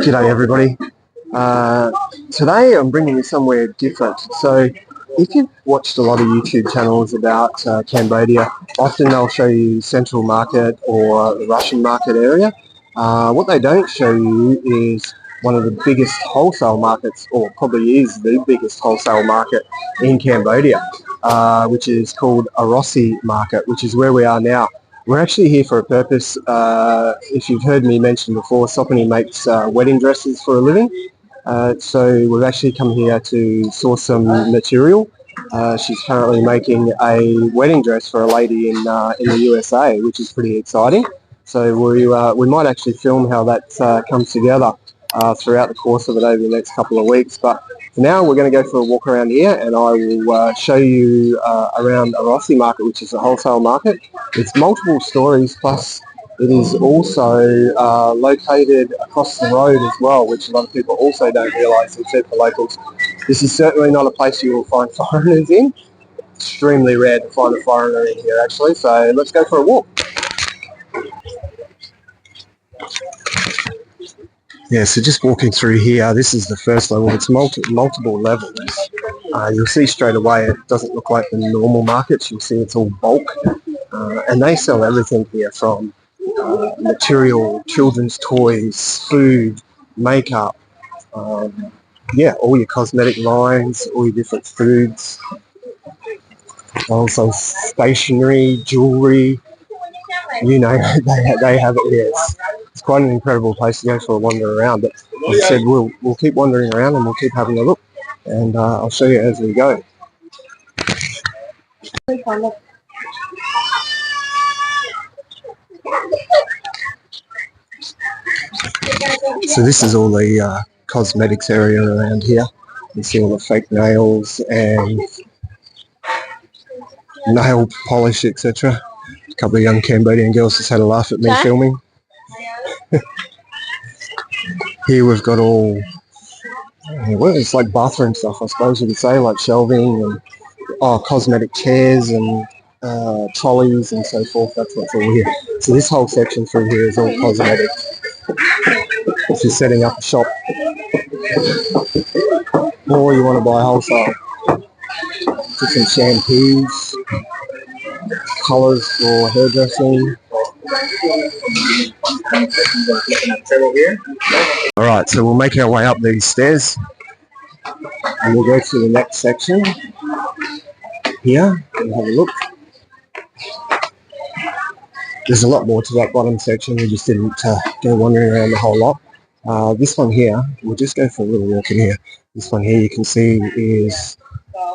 G'day everybody. Today I'm bringing you somewhere different. So if you've watched a lot of YouTube channels about Cambodia, often they'll show you Central Market or the Russian market area. What they don't show you is one of the biggest wholesale markets, or probably is the biggest wholesale market in Cambodia, which is called Orussey Market, which is where we are now. We're actually here for a purpose. If you've heard me mention before, Sophanny makes wedding dresses for a living. So we've actually come here to source some material. She's currently making a wedding dress for a lady in the USA, which is pretty exciting. So we might actually film how that comes together throughout the course of it over the next couple of weeks. But for now, we're going to go for a walk around here, and I will show you around Arasi Market, which is a wholesale market. It's multiple stories, plus it is also located across the road as well, which a lot of people also don't realise, except for locals. This is certainly not a place you will find foreigners in. Extremely rare to find a foreigner in here, actually. So let's go for a walk. Yeah, so just walking through here, this is the first level. It's multiple levels. You'll see straight away it doesn't look like the normal markets. You'll see it's all bulk. And they sell everything here from material, children's toys, food, makeup, yeah, all your cosmetic lines, all your different foods. Also stationery, jewellery, you know, they have it here. It's quite an incredible place to go for a wander around. But as I said, we'll keep wandering around and we'll keep having a look. And I'll show you as we go. So this is all the cosmetics area around here. You see all the fake nails and nail polish, etc. A couple of young Cambodian girls just had a laugh at me filming. Here we've got all, well, it's like bathroom stuff, I suppose you could say, like shelving and cosmetic chairs and trolleys and so forth. That's what's all here. So this whole section through here is all cosmetic. If you're setting up a shop or you want to buy wholesale, different shampoos, colours for hairdressing. Alright, so we'll make our way up these stairs and we'll go to the next section here and have a look. There's a lot more to that bottom section. We just didn't go wandering around the whole lot. This one here, we'll just go for a little walk in here. This one here you can see is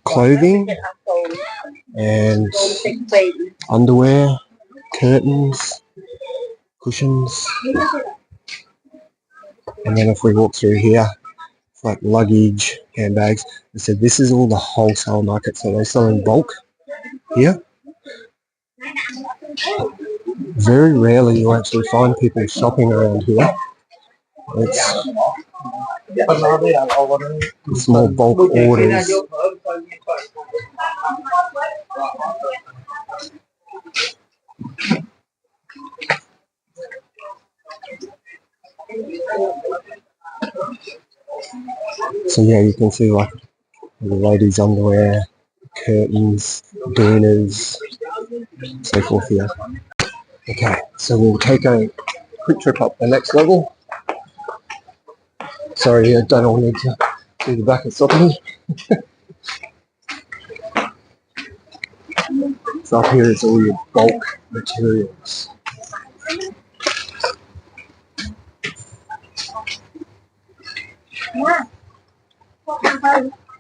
clothing and underwear, curtains, cushions. And then if we walk through here, it's like luggage, handbags. I said this is all the wholesale market, so they sell in bulk here. Very rarely you actually find people shopping around here. It's small bulk orders. So yeah, you can see like the ladies' underwear, curtains, burners, so forth here. Okay, so we'll take a quick trip up the next level. Sorry, I don't all need to do the back of Sophanny. So up here is all your bulk materials.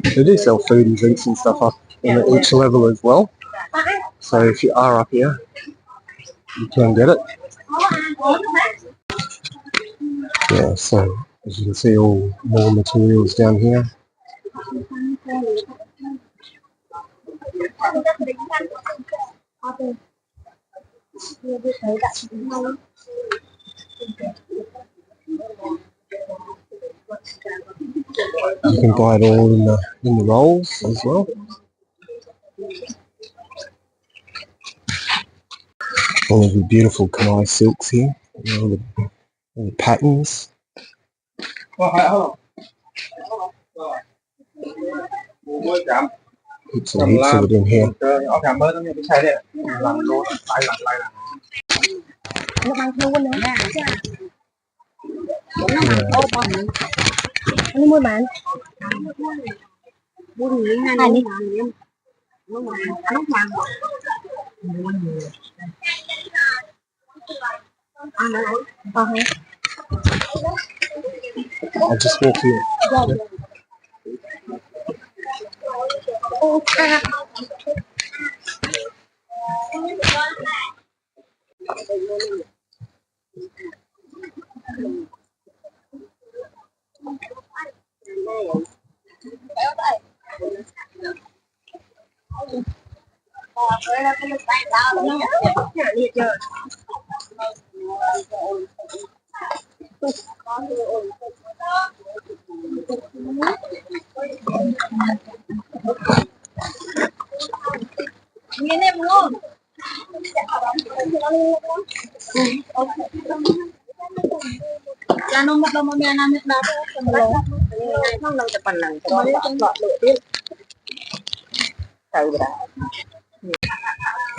They do sell food and drinks and stuff up in each level as well. So if you are up here, you can get it. Yeah, so as you can see, all more materials down here. You can buy it all in the rolls as well. All of the beautiful Khmer silks here, all the patterns. Heaps and heaps of it in here. I just walk here.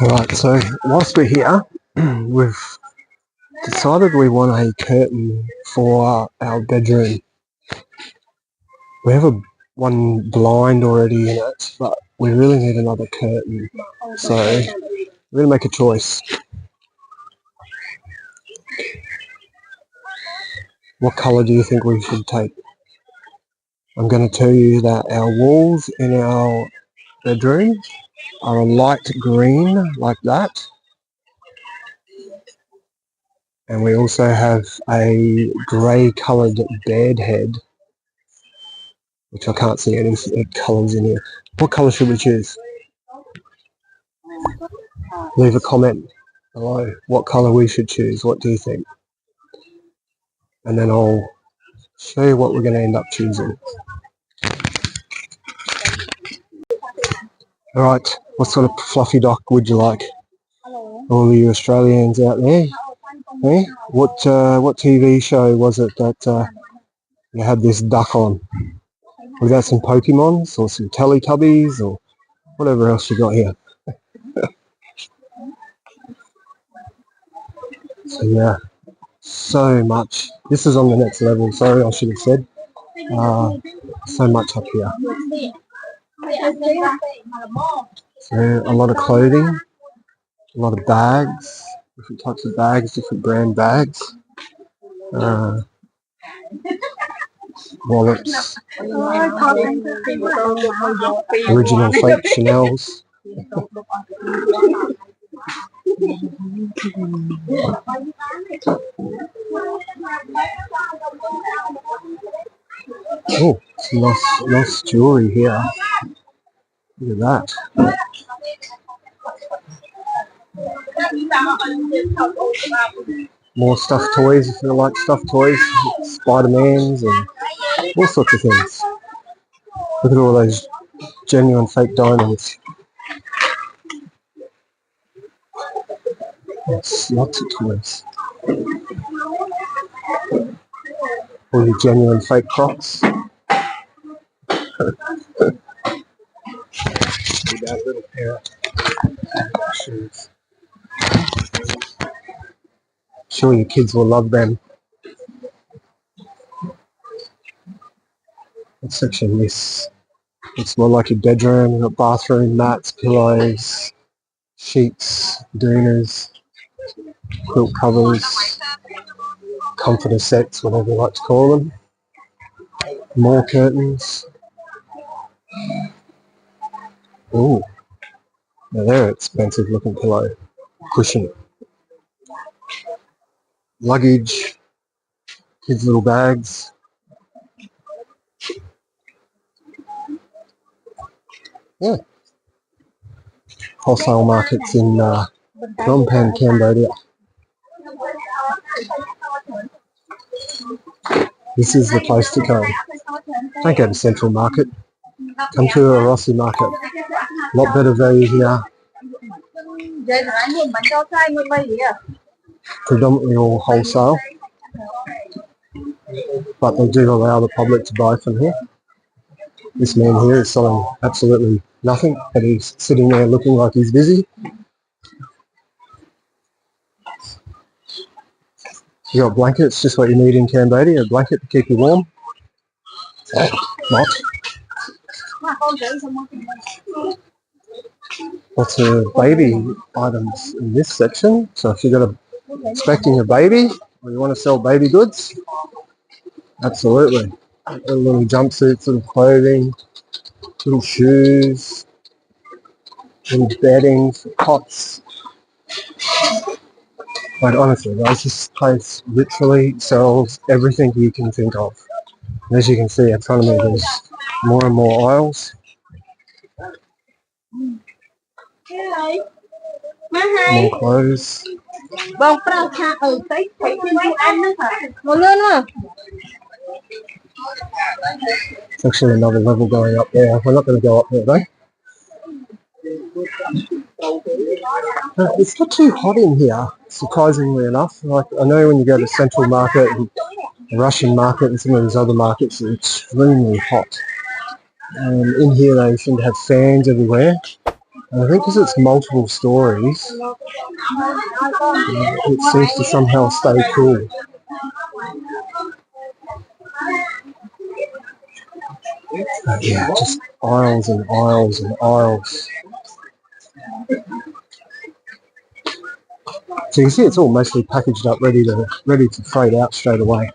Alright, so whilst we're here, we've decided we want a curtain for our bedroom. We have one blind already in it, but we really need another curtain. So we're going to make a choice. What colour do you think we should take? I'm going to tell you that our walls in our bedroom are a light green like that. And we also have a grey coloured bed head, which I can't see any colours in here. What colour should we choose? Leave a comment below what colour we should choose. What do you think? And then I'll show you what we're going to end up choosing. Alright, what sort of fluffy duck would you like? All you Australians out there? Eh? What TV show was it that you had this duck on? Was that some Pokemons or some Teletubbies or whatever else you got here? So yeah, so much. This is on the next level, sorry I should have said. So much up here. So a lot of clothing, a lot of bags, different types of bags, different brand bags. Wallets, original fake Chanels. Oh, some nice jewellery here. Look at that. More stuffed toys if you like stuffed toys, Spider-Mans and all sorts of things. Look at all those genuine fake diamonds. Yes, lots of toys. All your genuine fake Crocs. That little pair of shoes. Sure, your kids will love them. What section this? It's more like your bedroom. You've got bathroom mats, pillows, sheets, doonas, quilt covers, comforter sets, whatever you like to call them. More curtains. Ooh, now they're expensive looking pillow. Cushion. Luggage. Kids' little bags. Yeah. Wholesale markets in Phnom Penh, Cambodia. This is the place to come. Don't go to Central Market. Come to Orussey Market. A lot better value here. Predominantly all wholesale. but they do allow the public to buy from here. This man here is selling absolutely nothing, but he's sitting there looking like he's busy. You got blankets, just what you need in Cambodia, a blanket to keep you warm. Not. Lots of baby items in this section. So if you're expecting a baby, or you want to sell baby goods, absolutely. Little jumpsuits, little clothing, little shoes, little bedding, cots. But honestly, guys, this place literally sells everything you can think of. And as you can see in front of me, there's more and more aisles. More clothes. It's actually another level going up there. We're not going to go up there though. It's not too hot in here, surprisingly enough. Like, I know when you go to Central Market and Russian Market and some of these other markets, it's extremely hot. In here they seem to have fans everywhere. And I think because it's multiple stories, it seems to somehow stay cool. But yeah, just aisles and aisles and aisles. So you can see it's all mostly packaged up, ready to freight out straight away.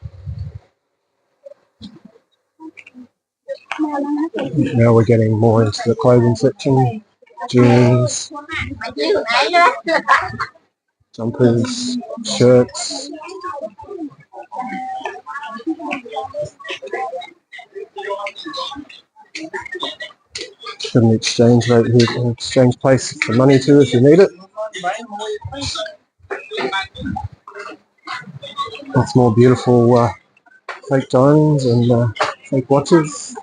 Now we're getting more into the clothing section. Jeans, jumpers, shirts. Got an exchange rate here, an exchange place for money too if you need it. Lots more beautiful fake diamonds and fake watches.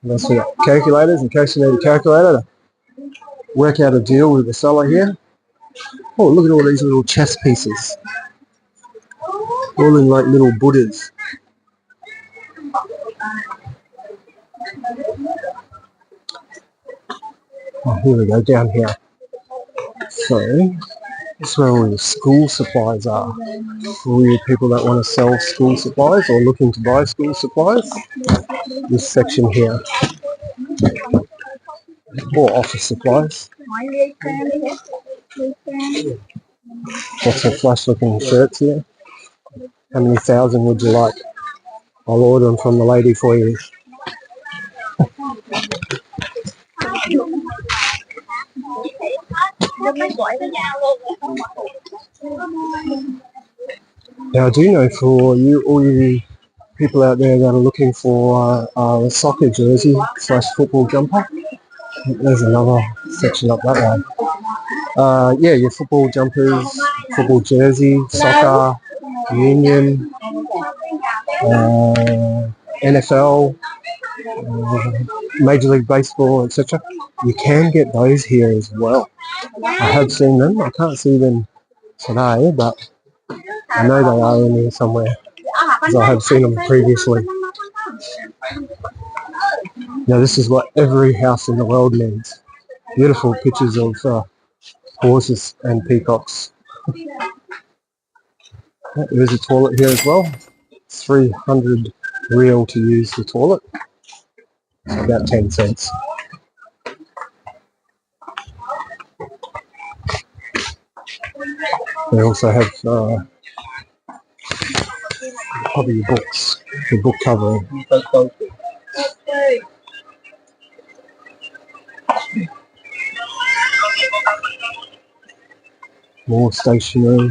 And also got calculators in case you need a calculator to work out a deal with the seller here. Oh, look at all these little chess pieces. All in like little Buddhas. Oh, here we go, down here. So, this is where all the school supplies are. For all you people that want to sell school supplies or looking to buy school supplies, this section here. Or office supplies. Lots of flush looking shirts here. How many thousand would you like? I'll order them from the lady for you. Now I do know for you, all you people out there that are looking for a soccer jersey / football jumper, there's another section up that way. Yeah, your football jumpers, football jersey, soccer, union, NFL, Major League Baseball, etc. You can get those here as well. I have seen them. I can't see them today, but I know they are in here somewhere because I have seen them previously. Now this is what every house in the world needs. Beautiful pictures of horses and peacocks. There's a toilet here as well. It's 300 real to use the toilet. So about 10 cents. They also have probably books for book covering. More stationery.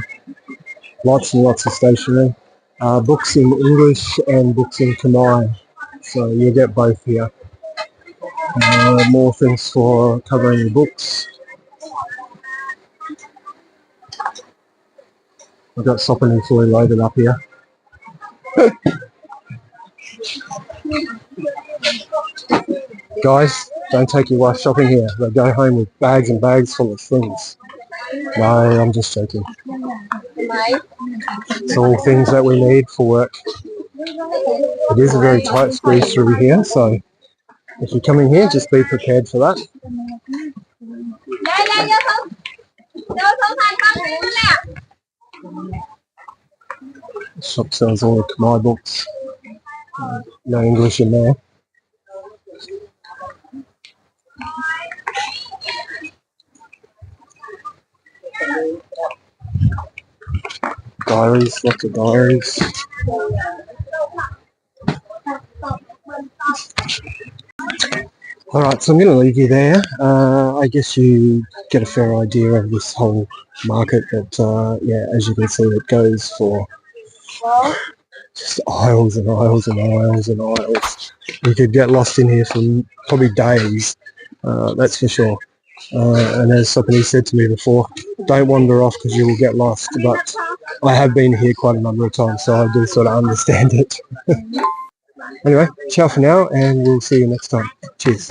Lots and lots of stationery. Books in English and books in Khmer. So you'll get both here. More things for covering your books. I've got Sophanny fully loaded up here. Guys, don't take your wife shopping here. They go home with bags and bags full of things. No, I'm just joking. It's all things that we need for work. It is a very tight squeeze through here, so if you're coming here, just be prepared for that. The shop sells all the Khmer books. No English in there. Diaries, lots of diaries. Alright, so I'm going to leave you there. I guess you get a fair idea of this whole market, but yeah, as you can see, it goes for just aisles and aisles and aisles and aisles. You could get lost in here for probably days, that's for sure. And as Sophanny said to me before, don't wander off because you will get lost, but I have been here quite a number of times, so I do sort of understand it. Anyway, ciao for now, and we'll see you next time. Cheers.